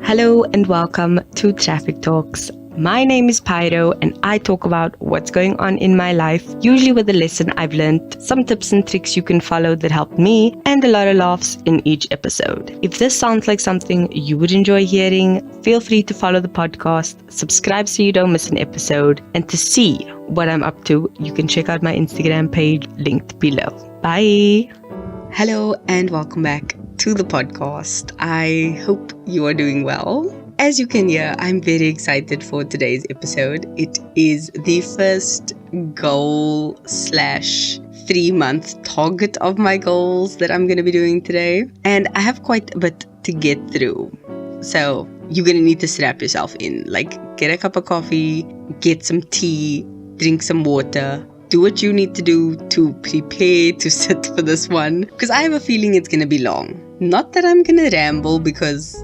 Hello and welcome to Traffic Talks. My name is Pyro and I talk about what's going on in my life, usually with a lesson I've learned, some tips and tricks you can follow that helped me, and a lot of laughs in each episode. If this sounds like something you would enjoy hearing, feel free to follow the podcast, subscribe so you don't miss an episode, and to see what I'm up to, you can check out my Instagram page linked below. Bye! Hello and welcome back to the podcast. I hope you are doing well. As you can hear, I'm very excited for today's episode. It is the first goal / 3-month target of my goals that I'm going to be doing today. And I have quite a bit to get through. So you're going to need to strap yourself in. Like, get a cup of coffee, get some tea, drink some water. Do what you need to do to prepare to sit for this one. Because I have a feeling it's going to be long. Not that I'm going to ramble because,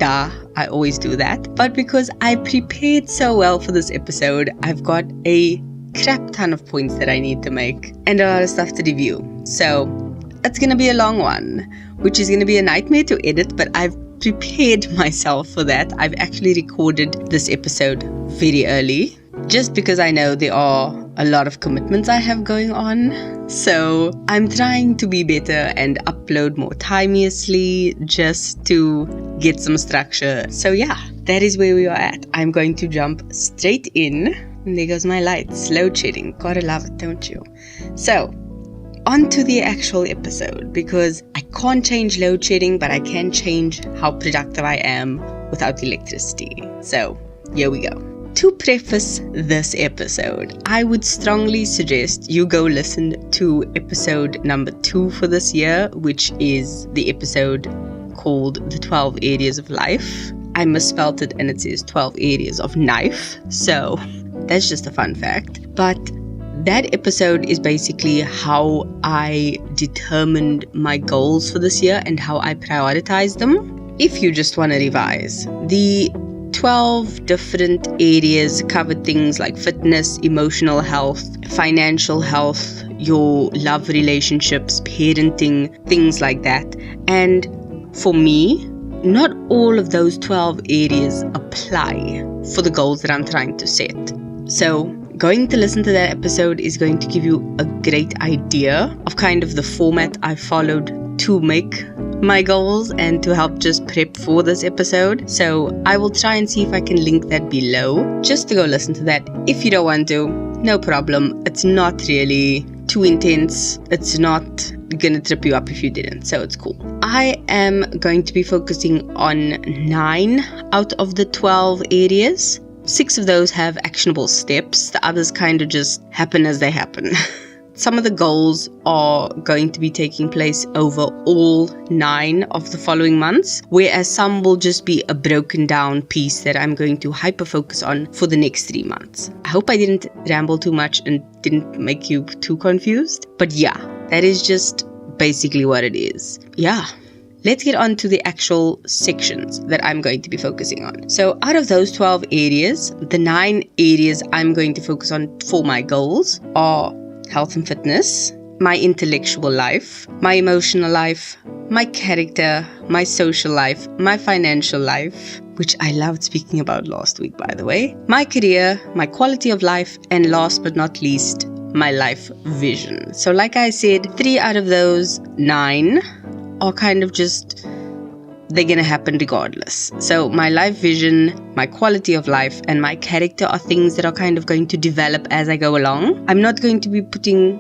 I always do that. But because I prepared so well for this episode, I've got a crap ton of points that I need to make and a lot of stuff to review. So it's going to be a long one, which is going to be a nightmare to edit, but I've prepared myself for that. I've actually recorded this episode very early, just because I know there are a lot of commitments I have going on. So I'm trying to be better and upload more timeously just to get some structure. So yeah, that is where we are at. I'm going to jump straight in. And there goes my lights, load shedding. Gotta love it, don't you? So on to the actual episode, because I can't change load shedding, but I can change how productive I am without electricity. So here we go. To preface this episode, I would strongly suggest you go listen to episode number 2 for this year, which is the episode called The 12 Areas of Life. I misspelled it and it says 12 Areas of Knife, so that's just a fun fact. But that episode is basically how I determined my goals for this year and how I prioritize them. If you just want to revise, the 12 different areas covered things like fitness, emotional health, financial health, your love relationships, parenting, things like that. And for me, not all of those 12 areas apply for the goals that I'm trying to set. So going to listen to that episode is going to give you a great idea of kind of the format I followed to make my goals and to help just prep for this episode. So I will try and see if I can link that below just to go listen to that. If you don't want to, no problem. It's not really too intense. It's not gonna trip you up if you didn't, so it's cool. I am going to be focusing on 9 out of the 12 areas. 6 of those have actionable steps. The others kind of just happen as they happen. Some of the goals are going to be taking place over all 9 of the following months, whereas some will just be a broken down piece that I'm going to hyper focus on for the next 3 months. I hope I didn't ramble too much and didn't make you too confused. But yeah, that is just basically what it is. Yeah. Let's get on to the actual sections that I'm going to be focusing on. So out of those 12 areas, the 9 areas I'm going to focus on for my goals are health and fitness, my intellectual life, my emotional life, my character, my social life, my financial life, which I loved speaking about last week, by the way, my career, my quality of life, and last but not least, my life vision. So like I said, 3 out of those 9 are kind of just, they're going to happen regardless. So my life vision, my quality of life, and my character are things that are kind of going to develop as I go along. I'm not going to be putting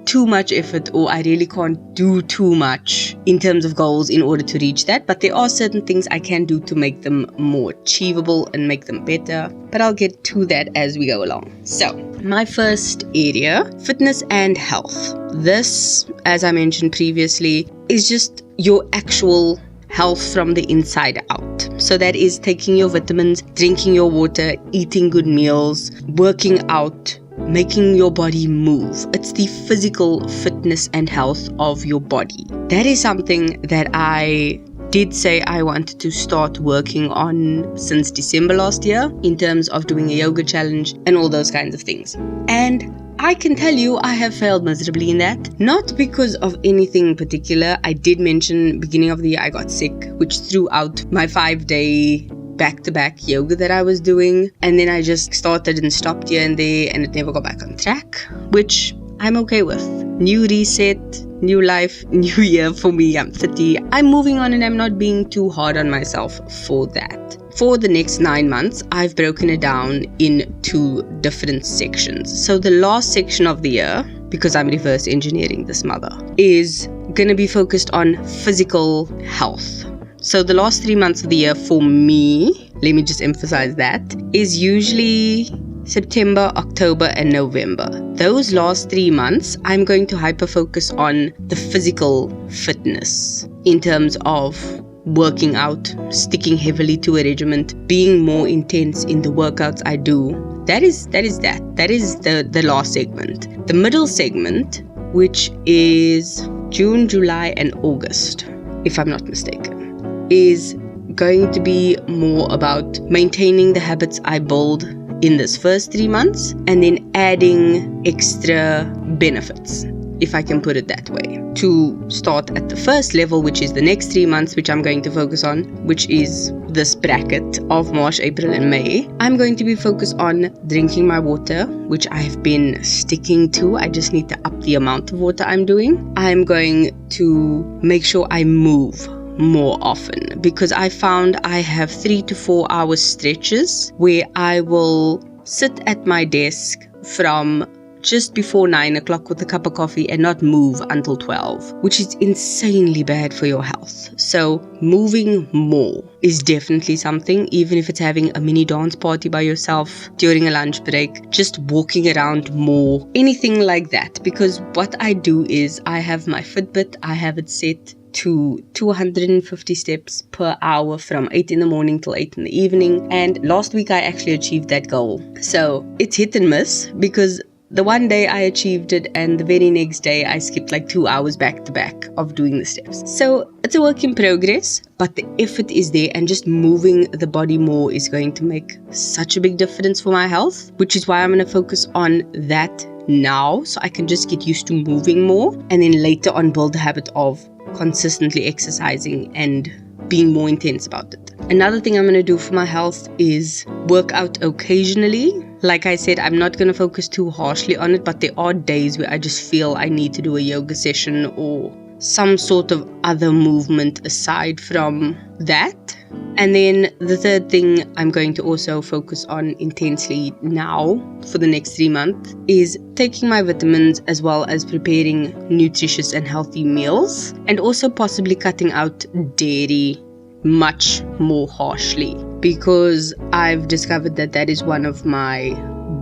too much effort, or I really can't do too much in terms of goals in order to reach that. But there are certain things I can do to make them more achievable and make them better. But I'll get to that as we go along. So my first area, fitness and health. This, as I mentioned previously, is just your actual health from the inside out. So that is taking your vitamins, drinking your water, eating good meals, working out, making your body move. It's the physical fitness and health of your body. That is something that I did say I wanted to start working on since December last year in terms of doing a yoga challenge and all those kinds of things. And I can tell you I have failed miserably in that. Not because of anything in particular. I did mention beginning of the year I got sick, which threw out my 5-day back-to-back yoga that I was doing, and then I just started and stopped here and there, and it never got back on track, which I'm okay with. New reset, new life, new year for me. I'm 30. I'm moving on, and I'm not being too hard on myself for that. For the next 9 months, I've broken it down in 2 different sections. So the last section of the year, because I'm reverse engineering this mother, is going to be focused on physical health. So the last 3 months of the year for me, let me just emphasize that, is usually September, October, and November. Those last 3 months, I'm going to hyper-focus on the physical fitness in terms of working out, sticking heavily to a regimen, being more intense in the workouts I do. That is the last segment. The middle segment, which is June, July, and August, if I'm not mistaken, is going to be more about maintaining the habits I build in this first 3 months, and then adding extra benefits, if I can put it that way. To start at the first level, which is the next 3 months, which I'm going to focus on, which is this bracket of March, April, and May, I'm going to be focused on drinking my water, which I've been sticking to. I just need to up the amount of water I'm doing. I'm going to make sure I move more often, because I found I have 3 to 4 hour stretches where I will sit at my desk from just before 9 o'clock with a cup of coffee and not move until 12, which is insanely bad for your health. So moving more is definitely something, even if it's having a mini dance party by yourself during a lunch break, just walking around more, anything like that. Because what I do is I have my Fitbit, I have it set to 250 steps per hour from 8 in the morning till 8 in the evening. And last week I actually achieved that goal. So it's hit and miss, because the one day I achieved it and the very next day I skipped like 2 hours back to back of doing the steps. So it's a work in progress, but the effort is there, and just moving the body more is going to make such a big difference for my health, which is why I'm going to focus on that now, so I can just get used to moving more, and then later on build the habit of consistently exercising and being more intense about it. Another thing I'm going to do for my health is work out occasionally. Like I said, I'm not going to focus too harshly on it, but there are days where I just feel I need to do a yoga session or some sort of other movement aside from that. And then the third thing I'm going to also focus on intensely now for the next 3 months is taking my vitamins, as well as preparing nutritious and healthy meals, and also possibly cutting out dairy much more harshly, because I've discovered that that is one of my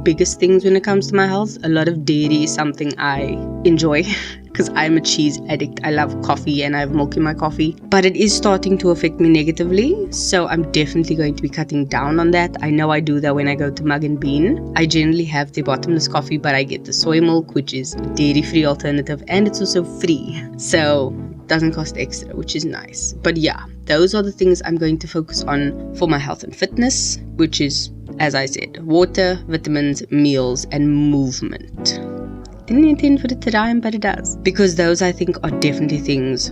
biggest things when it comes to my health. A lot of dairy is something I enjoy because I'm a cheese addict. I love coffee and I have milk in my coffee, but it is starting to affect me negatively, so I'm definitely going to be cutting down on that. I know I do that when I go to Mug and Bean. I generally have the bottomless coffee, but I get the soy milk, which is a dairy-free alternative, and it's also free, so it doesn't cost extra, which is nice. But yeah, those are the things I'm going to focus on for my health and fitness, which is, as I said, water, vitamins, meals, and movement. Didn't intend for it to rhyme, but it does. Because those, I think, are definitely things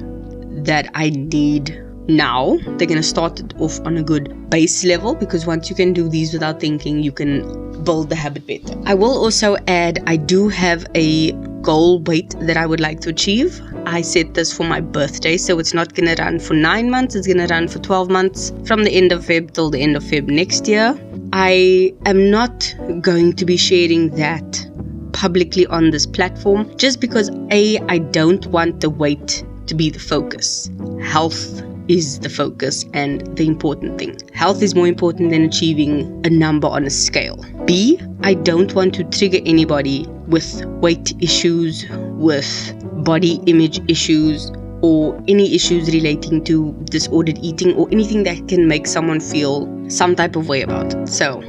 that I need now. They're going to start it off on a good base level, because once you can do these without thinking, you can build the habit better. I will also add, I do have a goal weight that I would like to achieve. I set this for my birthday, so it's not going to run for 9 months, it's going to run for 12 months from the end of Feb till the end of Feb next year. I am not going to be sharing that publicly on this platform, just because I don't want the weight to be the focus. Health is the focus and the important thing. Health is more important than achieving a number on a scale. B, I don't want to trigger anybody with weight issues, with body image issues, or any issues relating to disordered eating, or anything that can make someone feel some type of way about it. So,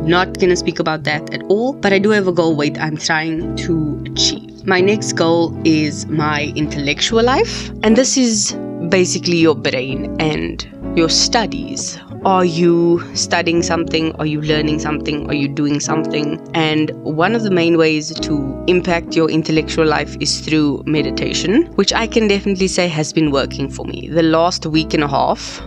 not gonna speak about that at all, but I do have a goal weight I'm trying to achieve. My next goal is my intellectual life, and this is basically your brain and your studies. Are you studying something? Are you learning something? Are you doing something? And one of the main ways to impact your intellectual life is through meditation, which I can definitely say has been working for me. The last week and a half,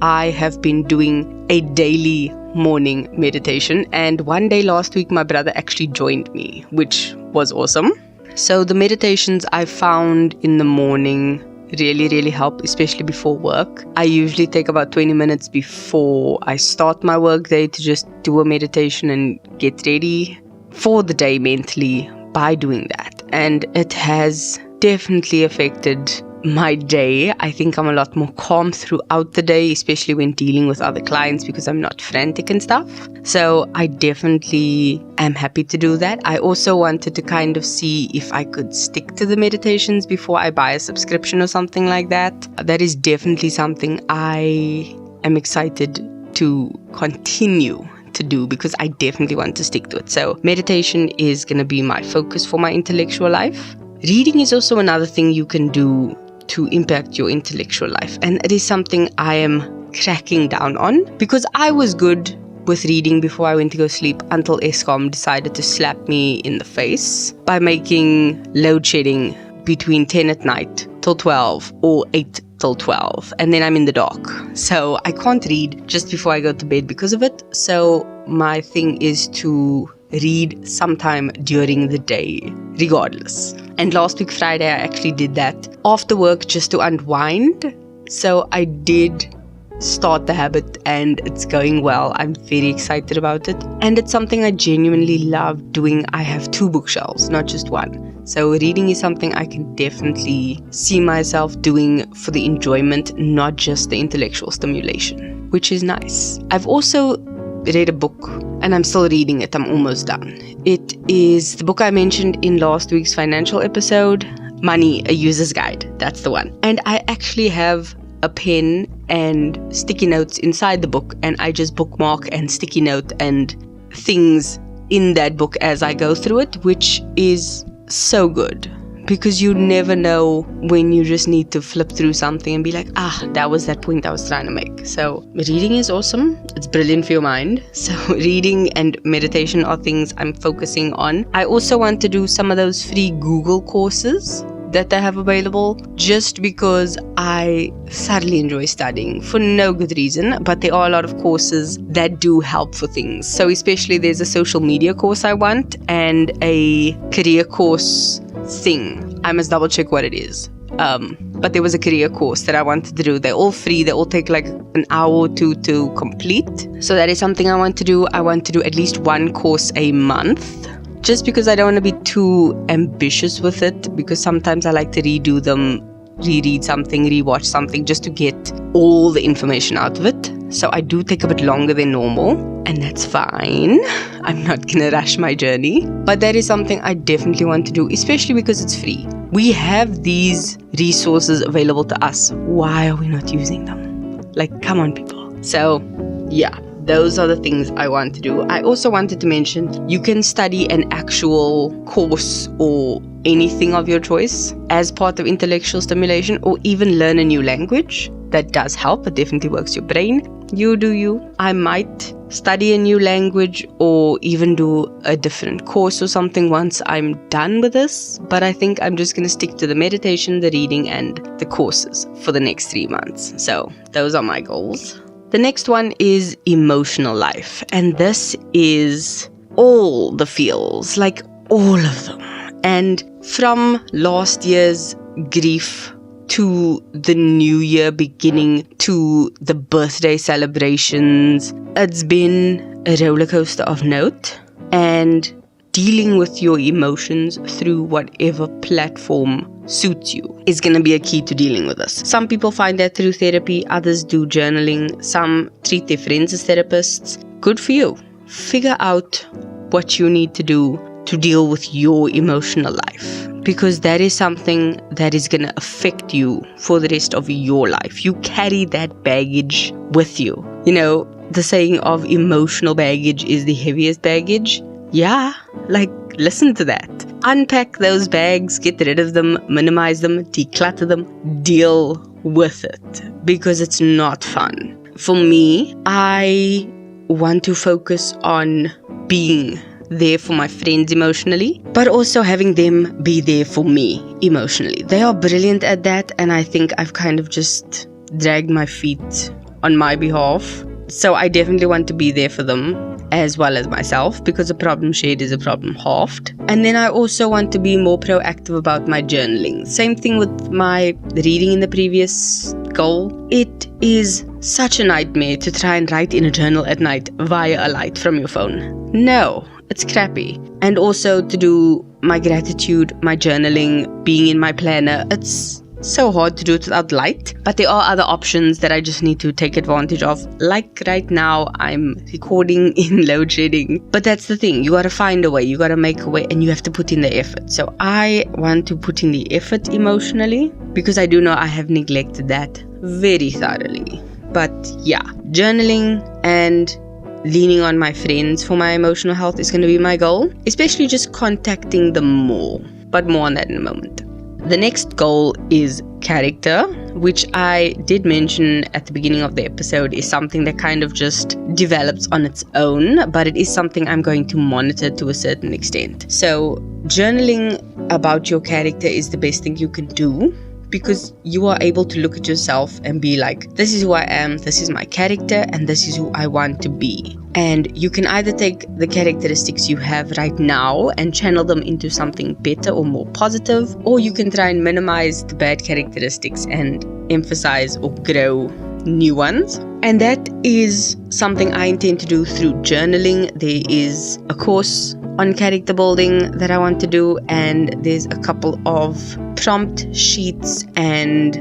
I have been doing a daily morning meditation. And one day last week, my brother actually joined me, which was awesome. So the meditations I found in the morning really help, especially before work. I usually take about 20 minutes before I start my work day to just do a meditation and get ready for the day mentally by doing that. And it has definitely affected my day. I think I'm a lot more calm throughout the day, especially when dealing with other clients because I'm not frantic and stuff. So I definitely am happy to do that. I also wanted to kind of see if I could stick to the meditations before I buy a subscription or something like that. That is definitely something I am excited to continue to do because I definitely want to stick to it. So meditation is going to be my focus for my intellectual life. Reading is also another thing you can do to impact your intellectual life, and it is something I am cracking down on because I was good with reading before I went to go sleep until Eskom decided to slap me in the face by making load shedding between 10 at night till 12 or 8 till 12, and then I'm in the dark. So I can't read just before I go to bed because of it. So my thing is to read sometime during the day regardless. And last week Friday I actually did that after work just to unwind. So I did start the habit and it's going well. I'm very excited about it, and it's something I genuinely love doing. I have 2 bookshelves, not just one. So reading is something I can definitely see myself doing for the enjoyment, not just the intellectual stimulation, which is nice. I've also read a book and I'm still reading it. I'm almost done. It is the book I mentioned in last week's financial episode, Money, A User's Guide. That's the one. And I actually have a pen and sticky notes inside the book, and I just bookmark and sticky note and things in that book as I go through it, which is so good because you never know when you just need to flip through something and be like, that was that point I was trying to make. So reading is awesome. It's brilliant for your mind. So reading and meditation are things I'm focusing on. I also want to do some of those free Google courses that they have available just because I thoroughly enjoy studying for no good reason, but there are a lot of courses that do help for things. So especially there's a social media course I want and a career course thing. I must double check what it is. But there was a career course that I wanted to do. They're all free. They all take like an hour or 2 to complete. So that is something I want to do. I want to do at least 1 course a month, just because I don't want to be too ambitious with it, because sometimes I like to redo them, reread something, rewatch something just to get all the information out of it. So I do take a bit longer than normal, and that's fine. I'm not gonna rush my journey, but that is something I definitely want to do, especially because it's free. We have these resources available to us. Why are we not using them? Like, come on, people. So yeah, those are the things I want to do. I also wanted to mention you can study an actual course or anything of your choice as part of intellectual stimulation, or even learn a new language. That does help. It definitely works your brain. You do you. I might study a new language or even do a different course or something once I'm done with this, but I think I'm just going to stick to the meditation, the reading, and the courses for the next 3 months. So those are my goals. The next one is emotional life, and this is all the feels, like all of them. And from last year's grief to the new year beginning to the birthday celebrations, it's been a roller coaster of note, and dealing with your emotions through whatever platform suits you is going to be a key to dealing with this. Some people find that through therapy, others do journaling, some treat their friends as therapists. Good for you. Figure out what you need to do to deal with your emotional life, because that is something that is going to affect you for the rest of your life. You carry that baggage with you. You know, the saying of emotional baggage is the heaviest baggage. Yeah, like, listen to that. Unpack those bags, get rid of them, minimize them, declutter them, deal with it, because it's not fun. For me, I want to focus on being there for my friends emotionally, but also having them be there for me emotionally. They are brilliant at that, and I think I've kind of just dragged my feet on my behalf. So I definitely want to be there for them as well as myself, because a problem shared is a problem halved. And then I also want to be more proactive about my journaling. Same thing with my reading in the previous goal. It is such a nightmare to try and write in a journal at night via a light from your phone. No, it's crappy. And also to do my gratitude, my journaling, being in my planner, it's so hard to do it without light. But there are other options that I just need to take advantage of. Like right now, I'm recording in load shedding. But that's the thing, you gotta find a way, you gotta make a way, and you have to put in the effort. So I want to put in the effort emotionally, because I do know I have neglected that very thoroughly. But yeah, journaling and leaning on my friends for my emotional health is going to be my goal, especially just contacting them more, but more on that in a moment. The next goal is character, which I did mention at the beginning of the episode is something that kind of just develops on its own, but it is something I'm going to monitor to a certain extent. So journaling about your character is the best thing you can do, because you are able to look at yourself and be like, this is who I am, this is my character, and this is who I want to be. And you can either take the characteristics you have right now and channel them into something better or more positive, or you can try and minimize the bad characteristics and emphasize or grow new ones. And that is something I intend to do through journaling. There is a course on character building that I want to do, and there's a couple of prompt sheets and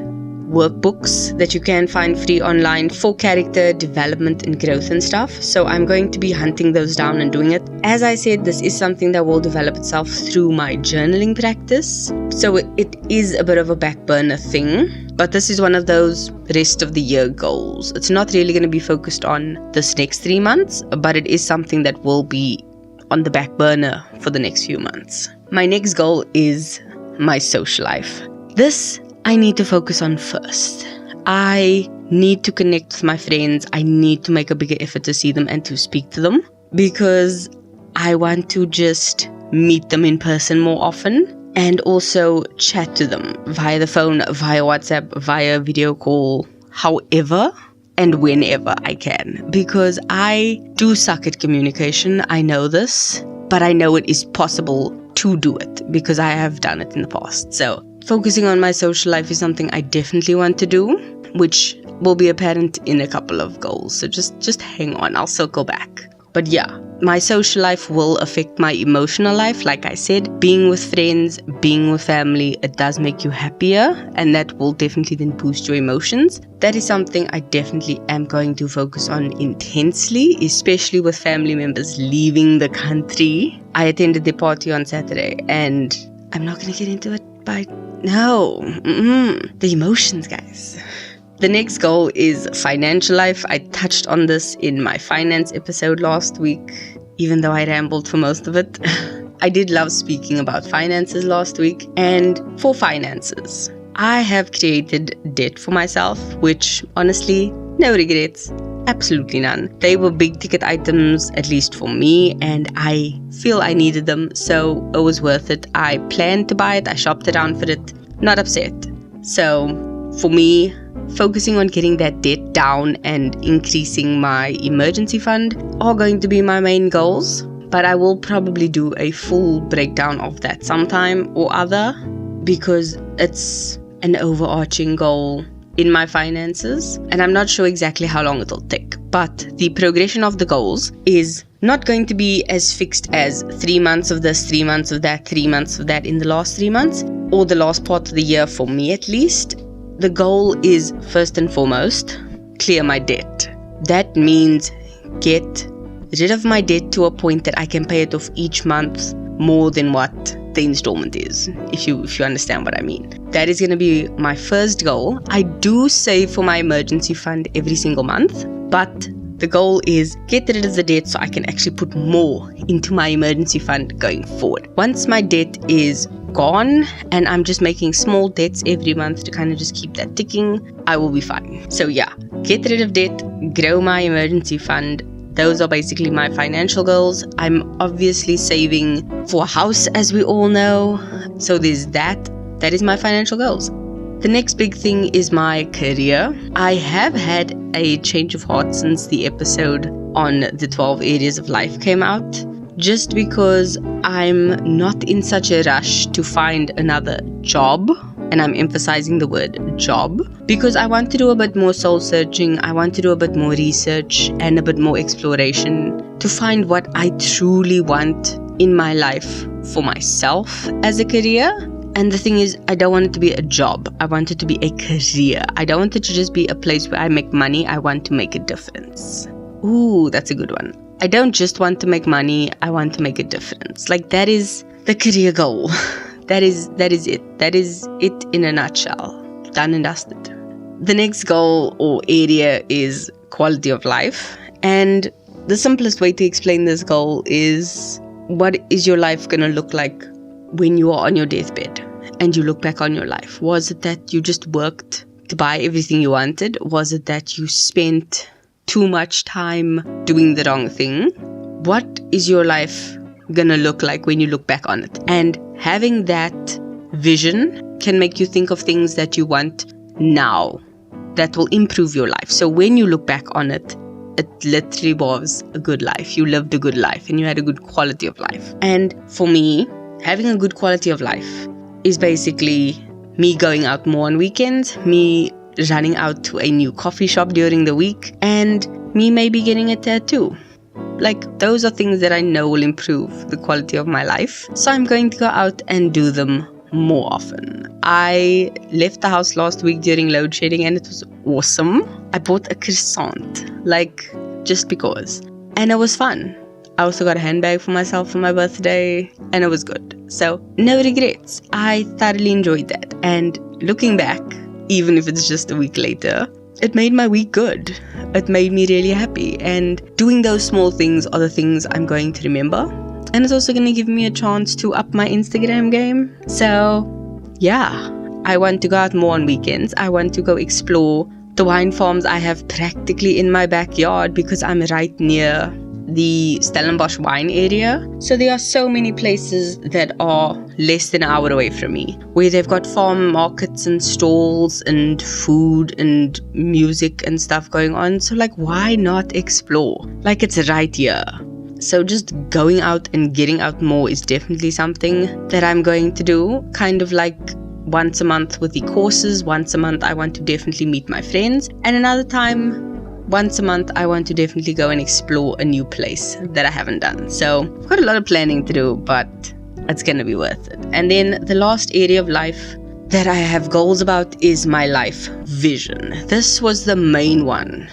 workbooks that you can find free online for character development and growth and stuff. So I'm going to be hunting those down and doing it. As I said, this is something that will develop itself through my journaling practice. So it is a bit of a back burner thing, but this is one of those rest of the year goals. It's not really going to be focused on this next 3 months, but it is something that will be on the back burner for the next few months. My next goal is my social life. This I need to focus on first. I need to connect with my friends. I need to make a bigger effort to see them and to speak to them, because I want to just meet them in person more often and also chat to them via the phone, via WhatsApp, via video call, however and whenever I can, because I do suck at communication. I know this, but I know it is possible to do it because I have done it in the past. So focusing on my social life is something I definitely want to do, which will be apparent in a couple of goals. So just hang on, I'll circle back. But yeah, my social life will affect my emotional life. Like I said, being with friends, being with family, it does make you happier, and that will definitely then boost your emotions. That is something I definitely am going to focus on intensely, especially with family members leaving the country. I attended the party on Saturday, and I'm not going to get into it, but no, the emotions, guys. The next goal is financial life. I touched on this in my finance episode last week, even though I rambled for most of it. I did love speaking about finances last week. And for finances, I have created debt for myself, which honestly, no regrets, absolutely none. They were big ticket items, at least for me, and I feel I needed them, so it was worth it. I planned to buy it, I shopped around for it, not upset. So for me, focusing on getting that debt down and increasing my emergency fund are going to be my main goals, but I will probably do a full breakdown of that sometime or other, because it's an overarching goal in my finances, and I'm not sure exactly how long it'll take. But the progression of the goals is not going to be as fixed as 3 months of this, 3 months of that, 3 months of that in the last 3 months, or the last part of the year for me at least. The goal is, first and foremost, clear my debt. That means get rid of my debt to a point that I can pay it off each month more than what the installment is, if you understand what I mean. That is going to be my first goal. I do save for my emergency fund every single month, but the goal is get rid of the debt so I can actually put more into my emergency fund going forward. Once my debt is gone and I'm just making small debts every month to kind of just keep that ticking, I will be fine. So yeah, get rid of debt, grow my emergency fund. Those are basically my financial goals. I'm obviously saving for a house, as we all know. So there's that. That is my financial goals. The next big thing is my career. I have had a change of heart since the episode on the 12 areas of life came out, just because I'm not in such a rush to find another job. And I'm emphasizing the word job because I want to do a bit more soul searching. I want to do a bit more research and a bit more exploration to find what I truly want in my life for myself as a career. And the thing is, I don't want it to be a job. I want it to be a career. I don't want it to just be a place where I make money. I want to make a difference. Ooh, that's a good one. I don't just want to make money. I want to make a difference. Like, that is the career goal. That is it. That is it in a nutshell. Done and dusted. The next goal or area is quality of life. And the simplest way to explain this goal is, what is your life going to look like when you are on your deathbed and you look back on your life? Was it that you just worked to buy everything you wanted? Was it that you spent too much time doing the wrong thing? What is your life gonna look like when you look back on it? And having that vision can make you think of things that you want now that will improve your life. So when you look back on it, it literally was a good life. You lived a good life and you had a good quality of life. And for me, having a good quality of life is basically me going out more on weekends, me running out to a new coffee shop during the week, and me maybe getting a tattoo. Like, those are things that I know will improve the quality of my life. So I'm going to go out and do them more often. I left the house last week during load shedding and it was awesome. I bought a croissant, like, just because. And it was fun. I also got a handbag for myself for my birthday and it was good. So no regrets. I thoroughly enjoyed that. And looking back, even if it's just a week later, it made my week good. It made me really happy. And doing those small things are the things I'm going to remember. And it's also going to give me a chance to up my Instagram game. So yeah, I want to go out more on weekends. I want to go explore the wine farms I have practically in my backyard because I'm right near the Stellenbosch wine area. So there are so many places that are less than an hour away from me, where they've got farm markets and stalls and food and music and stuff going on. So like, why not explore? Like, it's right here. So just going out and getting out more is definitely something that I'm going to do. Kind of like once a month with the courses. Once a month I want to definitely meet my friends, and another time once a month, I want to definitely go and explore a new place that I haven't done. So I've got a lot of planning to do, but it's going to be worth it. And then the last area of life that I have goals about is my life vision. This was the main one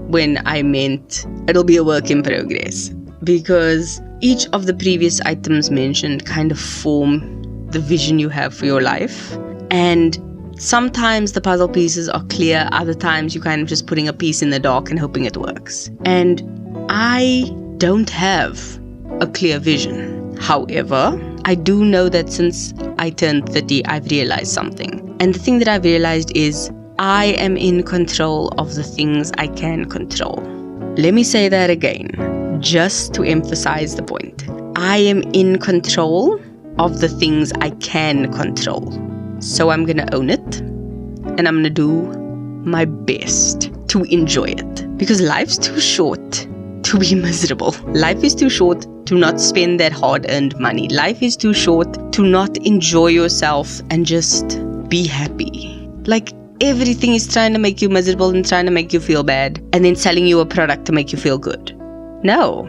when I meant it'll be a work in progress, because each of the previous items mentioned kind of form the vision you have for your life. And sometimes the puzzle pieces are clear, other times you're kind of just putting a piece in the dark and hoping it works. And I don't have a clear vision. However, I do know that since I turned 30, I've realized something. And the thing that I've realized is I am in control of the things I can control. Let me say that again, just to emphasize the point. I am in control of the things I can control. So I'm going to own it and I'm going to do my best to enjoy it, because life's too short to be miserable. Life is too short to not spend that hard-earned money. Life is too short to not enjoy yourself and just be happy. Like, everything is trying to make you miserable and trying to make you feel bad and then selling you a product to make you feel good. No.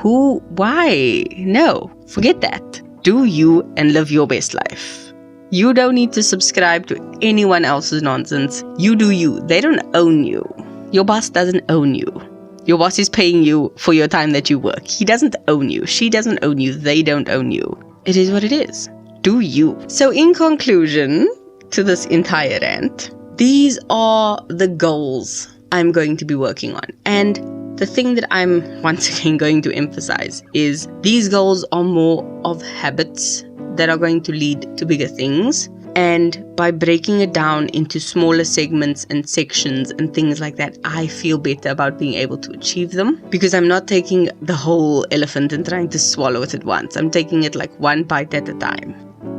Why? No. Forget that. Do you and live your best life. You don't need to subscribe to anyone else's nonsense. You do you. They don't own you. Your boss doesn't own you. Your boss is paying you for your time that you work. He doesn't own you. She doesn't own you. They don't own you. It is what it is. Do you. So in conclusion to this entire rant, these are the goals I'm going to be working on. And the thing that I'm once again going to emphasize is these goals are more of habits that are going to lead to bigger things. And by breaking it down into smaller segments and sections and things like that, I feel better about being able to achieve them, because I'm not taking the whole elephant and trying to swallow it at once. I'm taking it like one bite at a time.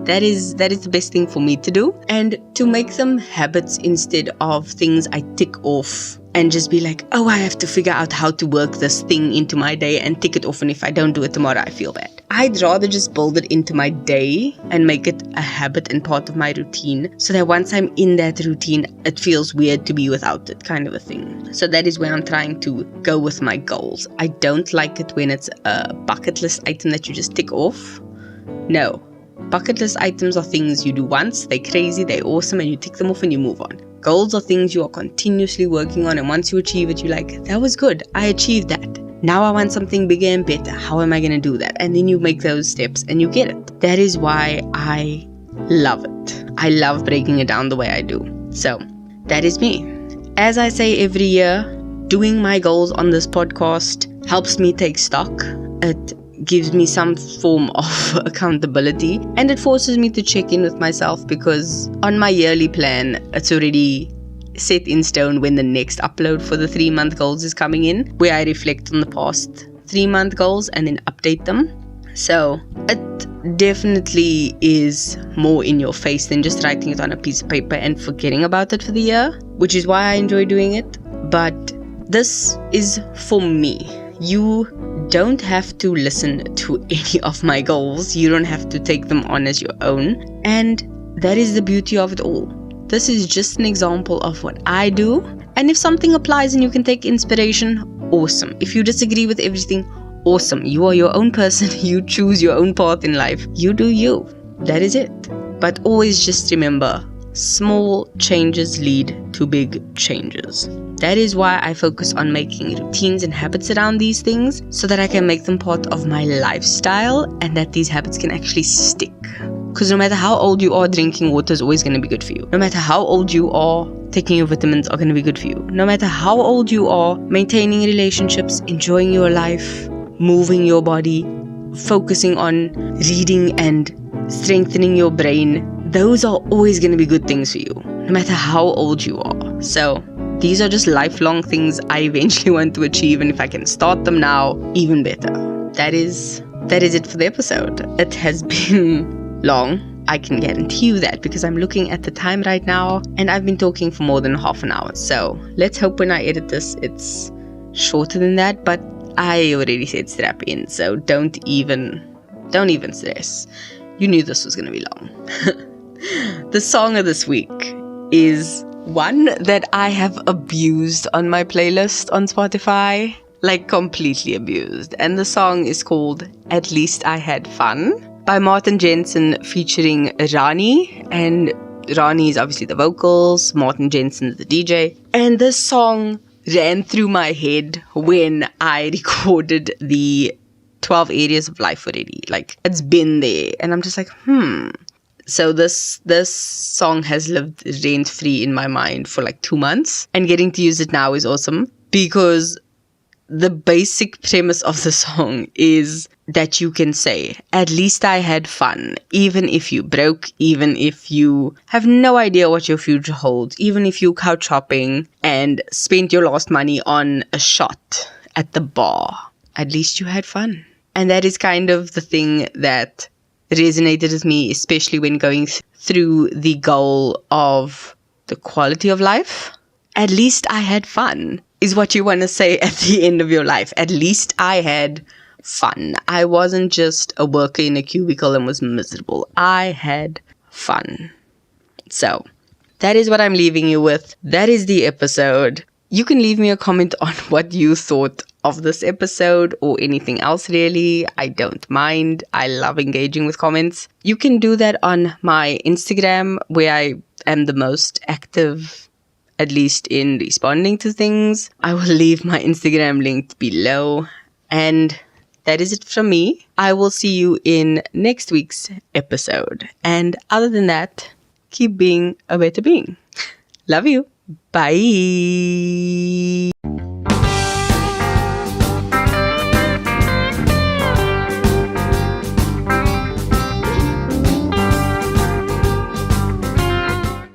That is the best thing for me to do. And to make them habits instead of things I tick off and just be like, oh, I have to figure out how to work this thing into my day and tick it off. And if I don't do it tomorrow, I feel bad. I'd rather just build it into my day and make it a habit and part of my routine, so that once I'm in that routine, it feels weird to be without it, kind of a thing. So that is where I'm trying to go with my goals. I don't like it when it's a bucket list item that you just tick off. No. Bucket list items are things you do once, they're crazy, they're awesome, and you tick them off and you move on. Goals are things you are continuously working on, and once you achieve it, you're like, that was good, I achieved that. Now I want something bigger and better. How am I going to do that? And then you make those steps and you get it. That is why I love it. I love breaking it down the way I do. So that is me. As I say every year, doing my goals on this podcast helps me take stock. It gives me some form of accountability, and it forces me to check in with myself, because on my yearly plan, it's already set in stone when the next upload for the 3-month goals is coming in, where I reflect on the past 3-month goals and then update them. So it definitely is more in your face than just writing it on a piece of paper and forgetting about it for the year, which is why I enjoy doing it. But this is for me. You don't have to listen to any of my goals. You don't have to take them on as your own. And that is the beauty of it all. This is just an example of what I do. And if something applies and you can take inspiration, awesome. If you disagree with everything, awesome. You are your own person. You choose your own path in life. You do you. That is it. But always just remember, small changes lead to big changes. That is why I focus on making routines and habits around these things, so that I can make them part of my lifestyle and that these habits can actually stick. Because no matter how old you are, drinking water is always going to be good for you. No matter how old you are, taking your vitamins are going to be good for you. No matter how old you are, maintaining relationships, enjoying your life, moving your body, focusing on reading and strengthening your brain, those are always going to be good things for you, no matter how old you are. So these are just lifelong things I eventually want to achieve, and if I can start them now, even better. That is it for the episode. It has been long, I can guarantee you that, because I'm looking at the time right now and I've been talking for more than half an hour. So let's hope when I edit this it's shorter than that, but I already said strap in, so don't even stress. You knew this was going to be long. The song of this week is one that I have abused on my playlist on Spotify, like completely abused, and the song is called At Least I Had Fun by Jensen featuring RANI, and RANI is obviously the vocals, Jensen is the DJ. And this song ran through my head when I recorded the 12 areas of life already. Like, it's been there, and I'm just like, So this song has lived rent-free in my mind for like 2 months, and getting to use it now is awesome, because the basic premise of the song is that you can say, at least I had fun, even if you broke, even if you have no idea what your future holds, even if you couch hopping and spent your last money on a shot at the bar, at least you had fun. And that is kind of the thing that resonated with me, especially when going through the goal of the quality of life. At least I had fun is what you want to say at the end of your life. At least I had fun. I wasn't just a worker in a cubicle and was miserable. I had fun. So that is what I'm leaving you with. That is the episode. You can leave me a comment on what you thought of this episode or anything else really. I don't mind. I love engaging with comments. You can do that on my Instagram, where I am the most active, at least in responding to things. I will leave my Instagram linked below. And that is it from me. I will see you in next week's episode. And other than that, keep being a better being. Love you. Bye.